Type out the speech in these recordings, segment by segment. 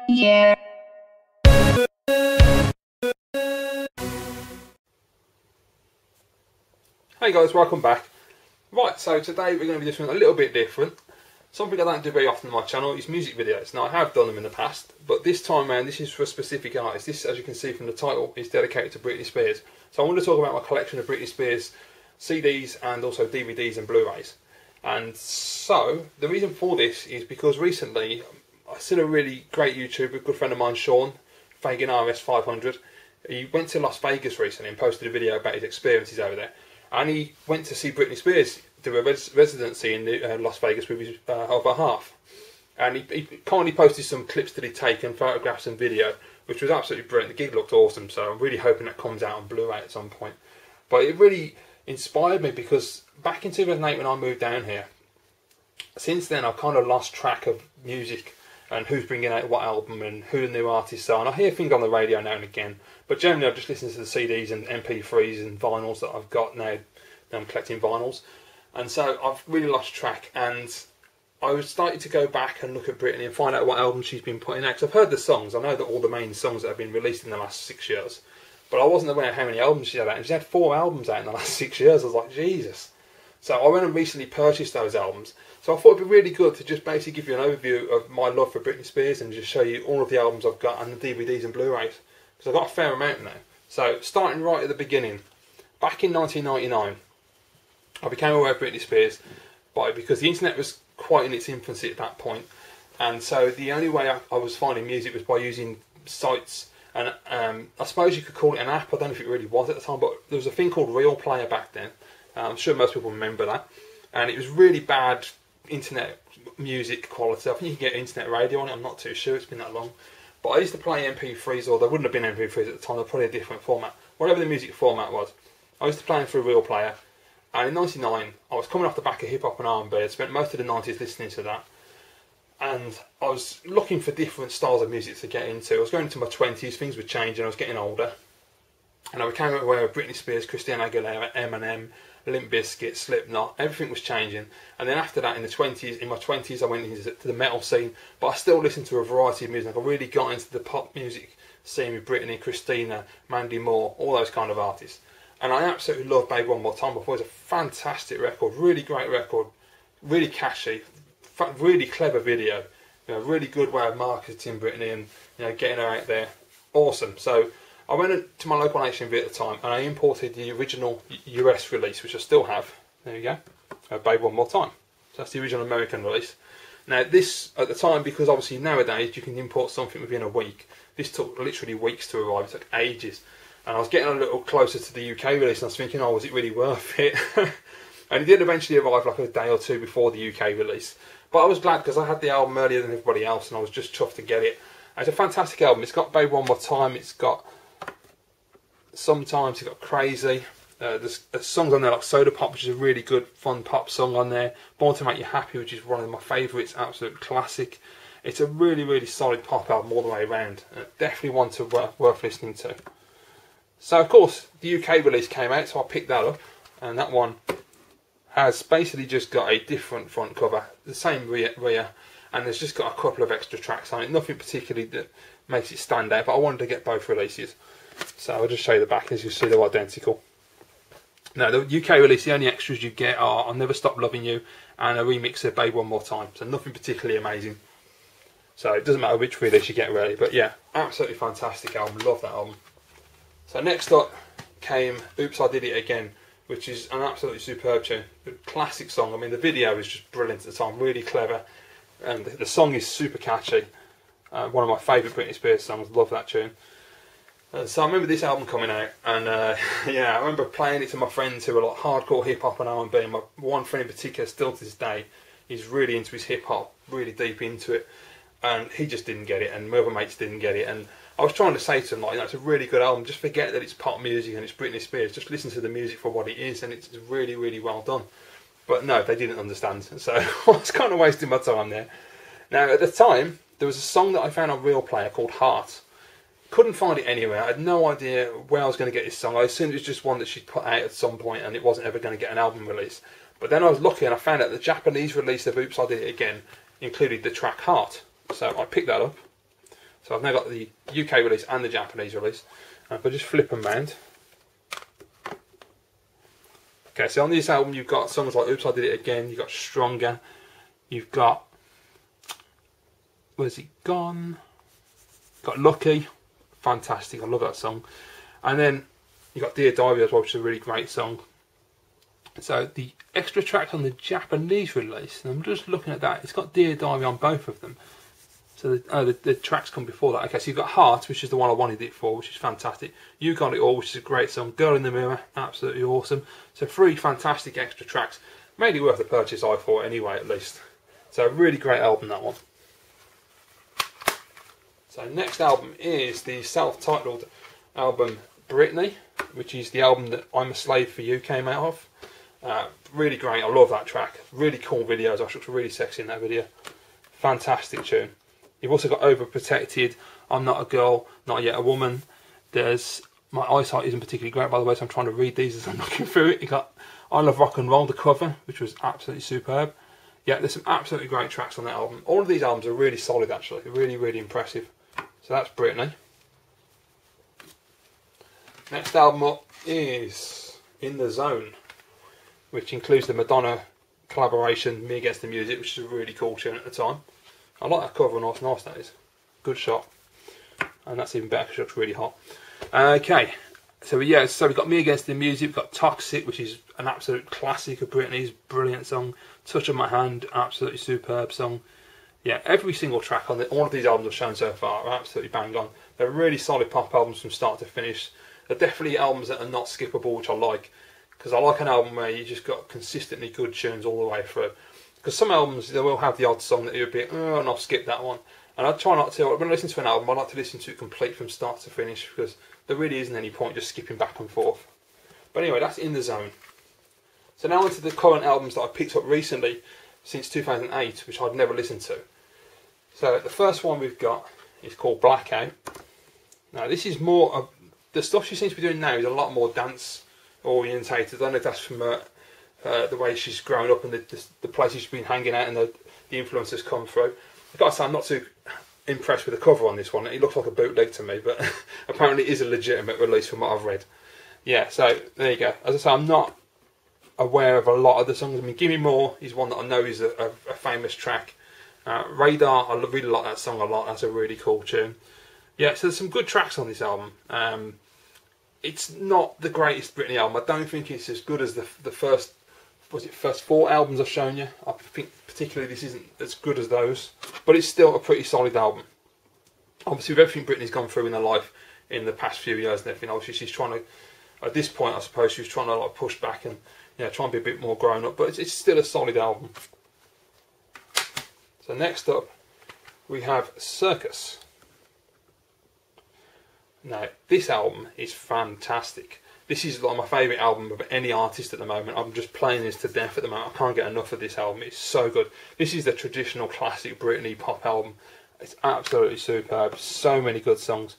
yeah. Hey guys, welcome back. Right, so today we're going to be doing something a little bit different. Something I don't do very often on my channel is music videos. Now I have done them in the past, but this time around this is for a specific artist. This, as you can see from the title, is dedicated to Britney Spears. So I want to talk about my collection of Britney Spears CDs and also DVDs and Blu Rays. And so, the reason for this is because recently I've seen a really great YouTuber, a good friend of mine, Shaun, Fagan RS 500. He went to Las Vegas recently and posted a video about his experiences over there. And he went to see Britney Spears do a residency in Las Vegas with his other half. And he kindly posted some clips that he'd taken, photographs and video, which was absolutely brilliant. The gig looked awesome, so I'm really hoping that comes out on Blu Ray at some point. But it really inspired me because back in 2008 when I moved down here, since then I've kind of lost track of music and who's bringing out what album and who the new artists are. And I hear things on the radio now and again, but generally I just listen to the CDs and MP3s and vinyls that I've got now. I'm collecting vinyls, and so I've really lost track. And I was starting to go back and look at Britney and find out what albums she's been putting out. Because I've heard the songs, I know that all the main songs that have been released in the last 6 years, but I wasn't aware of how many albums she had out. And she had 4 albums out in the last 6 years. I was like, Jesus. So I went and recently purchased those albums. So I thought it'd be really good to just basically give you an overview of my love for Britney Spears and just show you all of the albums I've got and the DVDs and Blu-rays. Because I've got a fair amount now. So starting right at the beginning, back in 1999, I became aware of Britney Spears because the internet was quite in its infancy at that point. And so the only way I was finding music was by using sites. And I suppose you could call it an app. I don't know if it really was at the time, but there was a thing called Real Player back then. I'm sure most people remember that. And it was really bad internet music quality. I think you can get internet radio on it, I'm not too sure, it's been that long. But I used to play MP3s, or there wouldn't have been MP3s at the time, they're probably a different format. Whatever the music format was, I used to play them through Real Player. And in '99, I was coming off the back of hip hop and R&B. I spent most of the '90s listening to that. And I was looking for different styles of music to get into. I was going into my 20s, things were changing, I was getting older. And I became aware of Britney Spears, Christina Aguilera, Eminem, Limp Bizkit, Slipknot, everything was changing. And then after that, in my 20s, I went into the metal scene, but I still listened to a variety of music. I really got into the pop music scene with Britney, Christina, Mandy Moore, all those kind of artists. And I absolutely love Baby One More Time. I thought it was a fantastic record, really great record, really catchy, really clever video, really good way of marketing Britney and getting her out there. Awesome. So I went to my local HMV at the time and I imported the original US release, which I still have. There you go. Baby One More Time. So that's the original American release. Now this, at the time, because obviously nowadays you can import something within a week, this took literally weeks to arrive. It took ages. And I was getting a little closer to the UK release and I was thinking, oh, was it really worth it? And it did eventually arrive like a day or two before the UK release. But I was glad because I had the album earlier than everybody else and I was just chuffed to get it. And it's a fantastic album. It's got Baby One More Time, it's got Sometimes, it's got Crazy. There's songs on there like Soda Pop, which is a really good, fun pop song on there. Born to Make You Happy, which is one of my favourites, absolute classic. It's a really, really solid pop album all the way around. Definitely one worth listening to. So of course the UK release came out, so I picked that up, and that one has basically just got a different front cover, the same rear, and there's just got a couple of extra tracks on it, nothing particularly that makes it stand out, but I wanted to get both releases. So I'll just show you the back, as you see they're identical. Now the UK release, the only extras you get are I'll Never Stop Loving You and a remix of Baby One More Time, so nothing particularly amazing. So it doesn't matter which release you get really, but yeah, absolutely fantastic album, love that album. So next up came Oops I Did It Again, which is an absolutely superb tune, a classic song. I mean the video is just brilliant at the time, really clever, and the song is super catchy. One of my favourite Britney Spears songs, love that tune. So I remember this album coming out, and yeah, I remember playing it to my friends who were like hardcore hip hop and R&B. And my one friend in particular, still to this day, he's really into his hip hop, really deep into it, and he just didn't get it, and my other mates didn't get it. And I was trying to say to him, like, it's a really good album. Just forget that it's pop music and it's Britney Spears. Just listen to the music for what it is, and it's really, really well done. But no, they didn't understand, so I was kind of wasting my time there. Now at the time, there was a song that I found on Real Player called Heart. Couldn't find it anywhere. I had no idea where I was going to get this song. I assumed it was just one that she'd put out at some point and it wasn't ever going to get an album release. But then I was lucky and I found out the Japanese release of Oops I Did It Again included the track Heart. So I picked that up. So I've now got the UK release and the Japanese release. And if I just flip them round. Okay, so on this album you've got songs like Oops, I Did It Again, you've got Stronger, you've got, where's it gone? Got Lucky, fantastic, I love that song. And then you've got Dear Diary as well, which is a really great song. So the extra tracks on the Japanese release, and I'm just looking at that, it's got Dear Diary on both of them. So the tracks come before that. Okay, so you've got Heart, which is the one I wanted it for, which is fantastic. You Got It All, which is a great song. Girl in the Mirror, absolutely awesome. So 3 fantastic extra tracks. Made it worth the purchase, I thought, anyway, at least. So a really great album, that one. So next album is the self-titled album Britney, which is the album that I'm a Slave for You came out of. Really great, I love that track. Really cool videos, I looked really sexy in that video. Fantastic tune. You've also got Overprotected, I'm Not a Girl, Not Yet a Woman. There's, my eyesight isn't particularly great by the way, so I'm trying to read these as I'm looking through it. You got I Love Rock and Roll, the cover, which was absolutely superb. Yeah, there's some absolutely great tracks on that album. All of these albums are really solid actually, really, really impressive. So that's Britney. Next album up is In the Zone, which includes the Madonna collaboration, Me Against the Music, which is a really cool tune at the time. I like that cover, nice that is. Good shot. And that's even better because it looks really hot. Okay, so yeah, so we've got Me Against the Music, we've got Toxic, which is an absolute classic of Britney's, brilliant song. Touch of My Hand, absolutely superb song. Yeah, every single track on all of these albums I've shown so far are absolutely bang on. They're really solid pop albums from start to finish. They're definitely albums that are not skippable, which I like. Because I like an album where you just got consistently good tunes all the way through. Because some albums, they will have the odd song that you'll be, oh, and I'll skip that one. And I try not to, when I listen to an album, I like to listen to it complete from start to finish, because there really isn't any point just skipping back and forth. But anyway, that's In the Zone. So now onto the current albums that I picked up recently, since 2008, which I'd never listened to. So the first one we've got is called Blackout. Now this is more of, the stuff she seems to be doing now is a lot more dance orientated. I don't know if that's from the way she's grown up and the places she's been hanging out and the influences come through. I've got to say, I'm not too impressed with the cover on this one. It looks like a bootleg to me, but apparently it is a legitimate release from what I've read. Yeah, so there you go. As I say, I'm not aware of a lot of the songs. I mean, Gimme More is one that I know is a famous track. Radar, I really like that song a lot. That's a really cool tune. Yeah, so there's some good tracks on this album. It's not the greatest Britney album. I don't think it's as good as the first, first 4 albums I've shown you. I think particularly this isn't as good as those, but it's still a pretty solid album. Obviously, with everything Britney's gone through in her life in the past few years and everything, obviously she's trying to, at this point I suppose she's trying to like push back and try and be a bit more grown up, but it's still a solid album. So next up we have Circus. Now this album is fantastic. This is like my favourite album of any artist at the moment. I'm just playing this to death at the moment. I can't get enough of this album. It's so good. This is the traditional classic Britney pop album. It's absolutely superb. So many good songs.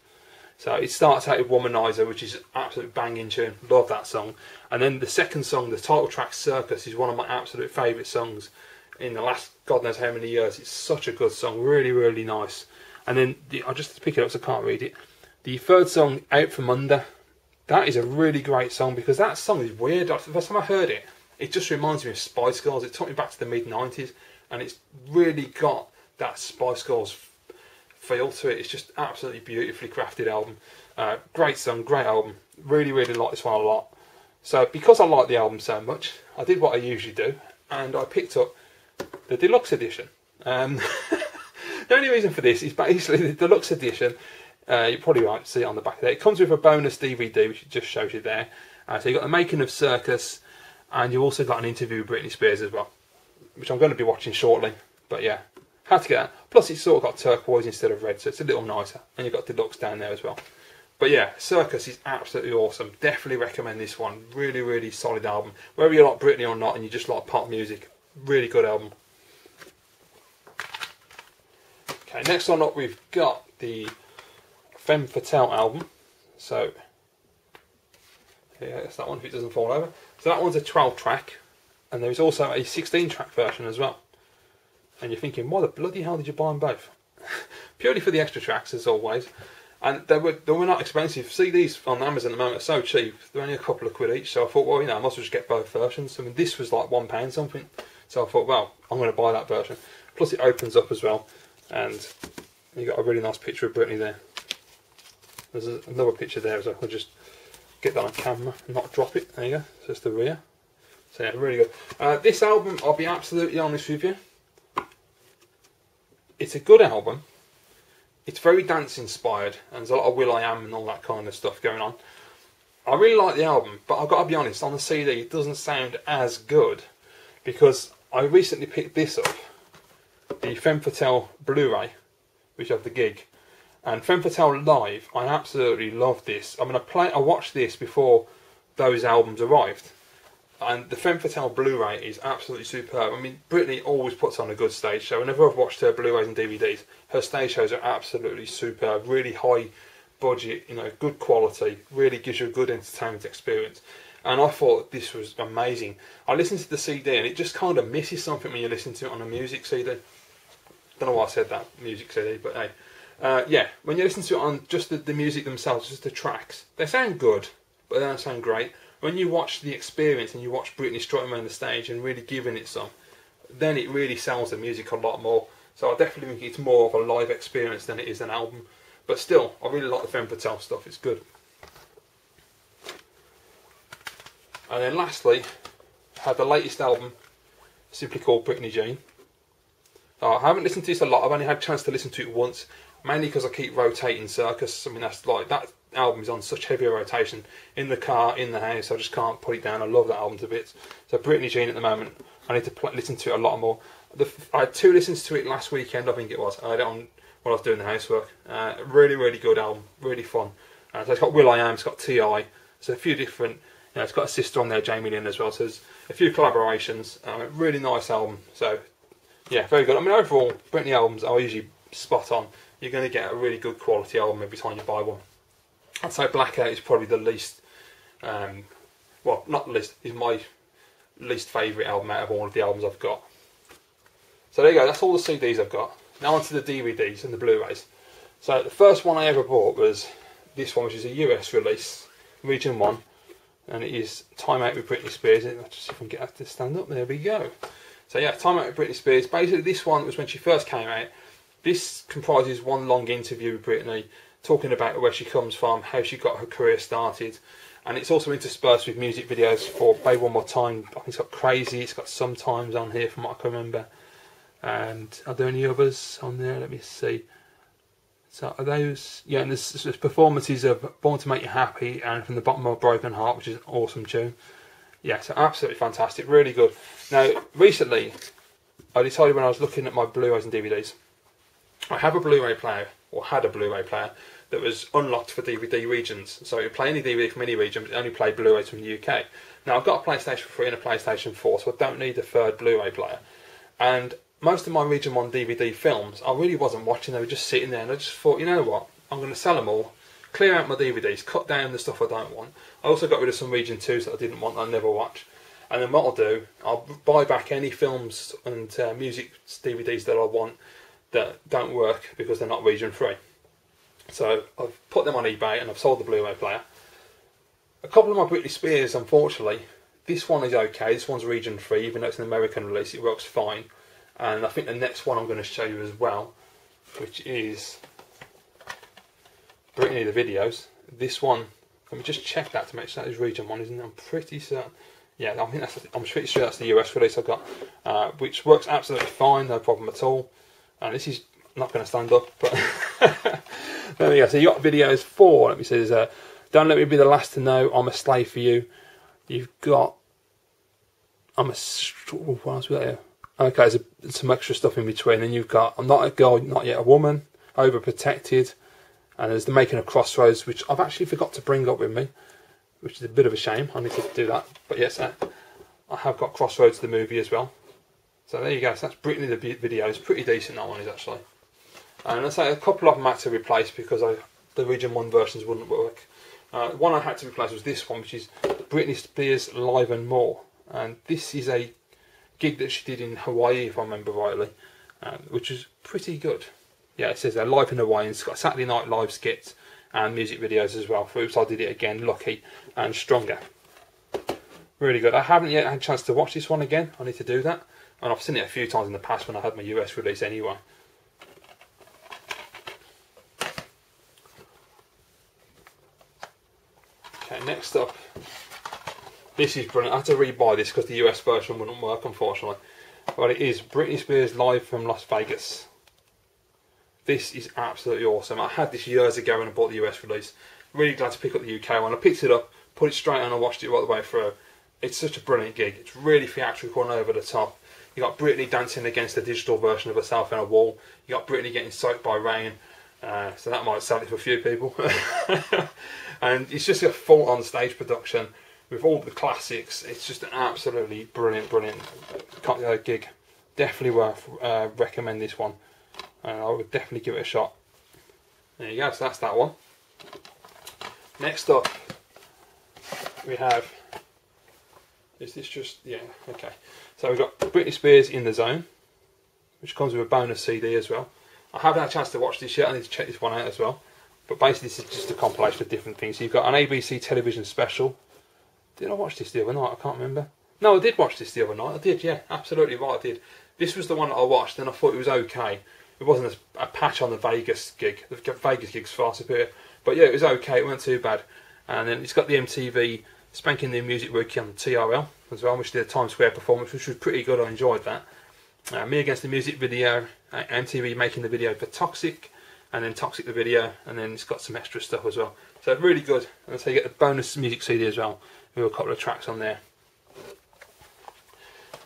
So it starts out with Womanizer, which is an absolute banging tune. Love that song. And then the second song, the title track Circus, is one of my absolute favourite songs in the last God knows how many years. It's such a good song. Really, really nice. And then, I'll just pick it up so I can't read it. The third song, Out From Under. That is a really great song because that song is weird. The first time I heard it, it just reminds me of Spice Girls. It took me back to the mid-90s and it's really got that Spice Girls feel to it. It's just absolutely beautifully crafted album. Great song, great album. Really, really like this one a lot. So because I like the album so much, I did what I usually do and I picked up the deluxe edition. The only reason for this is basically the deluxe edition. You probably won't see it on the back there. It comes with a bonus DVD, which it just shows you there. So you've got the making of Circus, and you've also got an interview with Britney Spears as well, which I'm going to be watching shortly. But yeah, had to get that. Plus it's sort of got turquoise instead of red, so it's a little nicer. And you've got deluxe down there as well. But yeah, Circus is absolutely awesome. Definitely recommend this one. Really, really solid album. Whether you like Britney or not, and you just like pop music, really good album. Okay, next one up we've got the Femme Fatale album. So yeah, that's that one if it doesn't fall over. So that one's a 12 track and there is also a 16 track version as well. And you're thinking, why the bloody hell did you buy them both? purely for the extra tracks as always. And they were not expensive. CDs on Amazon at the moment are so cheap; they're only a couple of quid each. So I thought, well, you know, I might as well just get both versions. I mean, this was like £1 something. So I thought, well, I'm going to buy that version. Plus, it opens up as well, and you got a really nice picture of Britney there. There's another picture there, so I'll just get that on camera and not drop it. There you go. So it's the rear. So yeah, really good. This album, I'll be absolutely honest with you, it's a good album. It's very dance inspired, and there's a lot of will.i.am and all that kind of stuff going on. I really like the album, but I've got to be honest, on the CD it doesn't sound as good, because I recently picked this up, the Femme Fatale Blu Ray, which of the gig, and Femme Fatale Live. I absolutely love this. I mean, I watched this before those albums arrived, and the Femme Fatale Blu Ray is absolutely superb. I mean, Britney always puts on a good stage show. Whenever I've watched her Blu Rays and DVDs, her stage shows are absolutely superb. Really high budget, you know, good quality. Really gives you a good entertainment experience. And I thought this was amazing. I listened to the CD and it just kind of misses something when you listen to it on a music CD. Don't know why I said that, music CD, but hey. Yeah, when you listen to it on just the music themselves, just the tracks, they sound good, but they don't sound great. When you watch the experience and you watch Britney strutting around the stage and really giving it some, then it really sells the music a lot more. So I definitely think it's more of a live experience than it is an album. But still, I really like the Femme Fatale stuff, it's good. And then lastly, I had the latest album, simply called Britney Jean. I haven't listened to this a lot, I've only had a chance to listen to it once, mainly because I keep rotating Circus. I mean, that's like, that album is on such heavy rotation, in the car, in the house, I just can't put it down. I love that album to bits. So Britney Jean at the moment, I need to listen to it a lot more. I had 2 listens to it last weekend, I think it was. I had it on while I was doing the housework. Really, really good album, really fun. So it's got will.i.am, it's got T.I., so a few different, you know, it's got a sister on there, Jamie Lynn as well, so there's a few collaborations. Really nice album, so yeah, very good. I mean, overall, Britney albums are usually spot on. You're going to get a really good quality album every time you buy one. I'd say Blackout is probably the least, well, not the least, is my least favourite album out of all of the albums I've got. So there you go, that's all the CDs I've got. Now on to the DVDs and the Blu-rays. So the first one I ever bought was this one, which is a US release, Region 1, and it is Time Out with Britney Spears. Let's just see if I can get that to stand up, there we go. So yeah, Time Out with Britney Spears. Basically this one was when she first came out. This comprises one long interview with Britney, talking about where she comes from, how she got her career started, and it's also interspersed with music videos for Babe One More Time. I think it's got Crazy, it's got Sometimes on here from what I can remember. And are there any others on there? Let me see. So are those, yeah, and there's performances of Born to Make You Happy and From the Bottom of a Broken Heart, which is an awesome tune. Yeah, so absolutely fantastic, really good. Now, recently, I decided when I was looking at my Blu-rays and DVDs, I have a Blu-ray player, or had a Blu-ray player, that was unlocked for DVD regions. So it would play any DVD from any region, but it only played Blu-rays from the UK. Now I've got a PlayStation 3 and a PlayStation 4, so I don't need a third Blu-ray player. And most of my Region 1 DVD films, I really wasn't watching, they were just sitting there, and I just thought, you know what, I'm going to sell them all, clear out my DVDs, cut down the stuff I don't want. I also got rid of some Region 2s that I didn't want, that I never watch. And then what I'll do, I'll buy back any films and music DVDs that I want that don't work because they're not Region 3. So I've put them on eBay and I've sold the Blu-ray player. A couple of my Britney Spears, unfortunately, this one is okay, this one's Region 3, even though it's an American release, it works fine. And I think the next one I'm going to show you as well, which is Britney the Videos. This one, let me just check that to make sure that is Region 1, isn't it? I'm pretty certain. Yeah, I'm pretty sure that's the US release I've got, which works absolutely fine, no problem at all. And this is not going to stand up, but there we go. So you got videos for, let me see, there's Don't Let Me Be the Last to Know, I'm a Slave for You. You've got, what else we got here? Okay, there's some extra stuff in between. Then you've got I'm Not a Girl, Not Yet a Woman, Overprotected, and there's the Making of Crossroads, which I've actually forgot to bring up with me, which is a bit of a shame. I need to do that. But yes, I have got Crossroads, the movie as well. So there you go. So that's Britney the Video. It's pretty decent, that one is actually. And I say a couple of them had to replace because the Region 1 versions wouldn't work. One I had to replace was this one, which is Britney Spears Live and More. And this is a gig that she did in Hawaii, if I remember rightly, which was pretty good. yeah, it says they're live in Hawaii, and it's got Saturday Night Live skits and music videos as well. For Oops, I Did It Again, Lucky and Stronger. Really good. I haven't yet had a chance to watch this one again. I need to do that. And I've seen it a few times in the past when I had my US release anyway. Okay, next up. This is brilliant. I had to rebuy this because the US version wouldn't work, unfortunately. But it is Britney Spears Live from Las Vegas. This is absolutely awesome. I had this years ago when I bought the US release. Really glad to pick up the UK one. I picked it up, put it straight on, and watched it right the way through. It's such a brilliant gig. It's really theatrical and over the top. You got Britney dancing against the digital version of herself on a wall. You got Britney getting soaked by rain. So that might sell it for a few people. And it's just a full-on stage production with all the classics. It's just an absolutely brilliant gig. Definitely worth recommend this one. And I would definitely give it a shot. There you go, so that's that one. Next up, we have, is this just, yeah, okay. So we've got Britney Spears In The Zone, which comes with a bonus CD as well. I haven't had a chance to watch this yet, I need to check this one out as well. But basically this is just a compilation of different things. So you've got an ABC television special. Did I watch this the other night? I can't remember. No, I did watch this the other night. I did, yeah, absolutely right, I did. This was the one that I watched and I thought it was okay. It wasn't a patch on the Vegas gig. The Vegas gig's far superior. But yeah, it was okay, it wasn't too bad. And then it's got the MTV Spanking New Music Rookie on the TRL as well, which did a Times Square performance, which was pretty good, I enjoyed that. Me Against the Music video, MTV making the video for Toxic, and then Toxic the video, and then it's got some extra stuff as well. So really good. And so you get the bonus music CD as well, with a couple of tracks on there.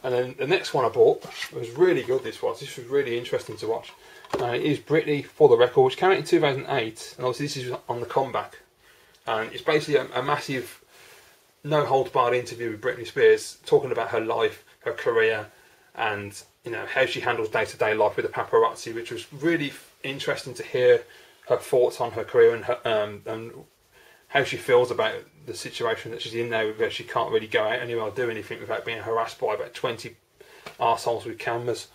And then the next one I bought was really good. This was really interesting to watch. It is Britney For The Record, which came out in 2008, and obviously this is on the comeback. And it's basically a massive, no holds barred interview with Britney Spears, talking about her life, her career, and you know how she handles day-to-day life with the paparazzi, which was really interesting to hear her thoughts on her career and and how she feels about the situation that she's in now, where she can't really go out anywhere or do anything without being harassed by about 20 arseholes with cameras.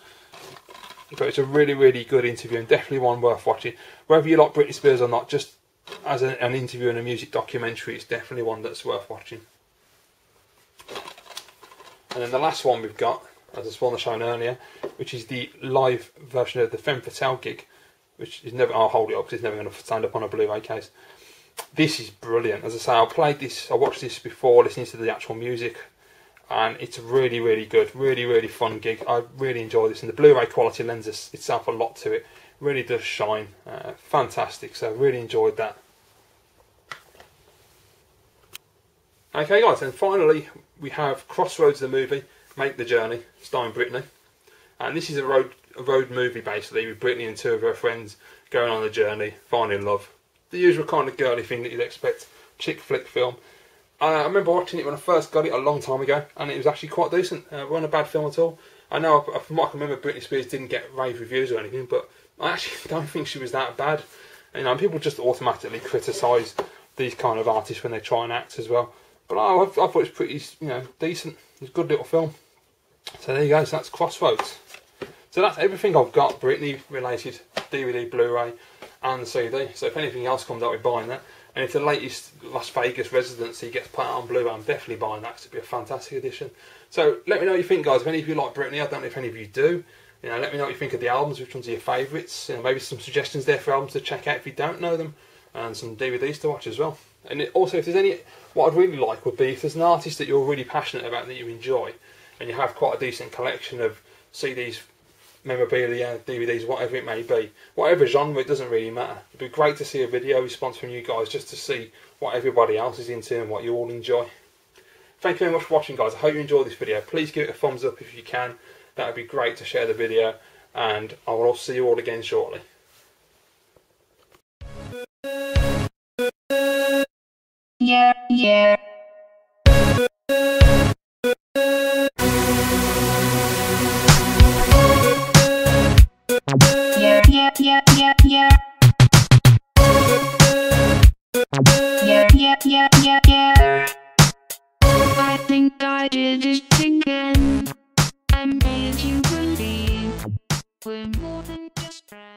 But it's a really good interview, and definitely one worth watching. Whether you like Britney Spears or not, just as an interview and a music documentary, it's definitely one that's worth watching. And then the last one we've got, as I saw on the show earlier, which is the live version of the Femme Fatale gig, which is never, I'll hold it up because it's never going to stand up on a Blu Ray case. This is brilliant. As I say, I watched this before listening to the actual music, and it's really good, really fun gig. I really enjoy this, and the Blu Ray quality lends itself a lot to it. Really does shine. Fantastic. So really enjoyed that. Okay guys, and finally we have Crossroads the movie, Make the Journey, starring Britney. And this is a road movie basically, with Britney and two of her friends going on a journey, finding love. The usual kind of girly thing that you'd expect, chick flick film. I remember watching it when I first got it a long time ago, and it was actually quite decent. It wasn't a bad film at all. I know, from what I can remember, Britney Spears didn't get rave reviews or anything, but I actually don't think she was that bad. You know, people just automatically criticise these kind of artists when they try and act as well. But I thought it was pretty, you know, decent. It's a good little film. So there you go. So that's Crossroads. So that's everything I've got Britney related, DVD, Blu-ray, and CD. So if anything else comes out, we're buying that. And if the latest Las Vegas residency gets put out on Blu-ray, I'm definitely buying that. It's be a fantastic edition. So let me know what you think, guys. If any of you like Britney, I don't know if any of you do. You know, let me know what you think of the albums. Which ones are your favourites? You know, maybe some suggestions there for albums to check out if you don't know them, and some DVDs to watch as well. And also, if there's any, what I'd really like would be if there's an artist that you're really passionate about that you enjoy, and you have quite a decent collection of CDs, memorabilia, DVDs, whatever it may be, whatever genre, it doesn't really matter. It'd be great to see a video response from you guys just to see what everybody else is into and what you all enjoy. Thank you very much for watching, guys. I hope you enjoyed this video. Please give it a thumbs up if you can. That would be great to share the video, and I will see you all again shortly. Yeah. Yeah, I think I did it again. I made you believe we're more than just friends.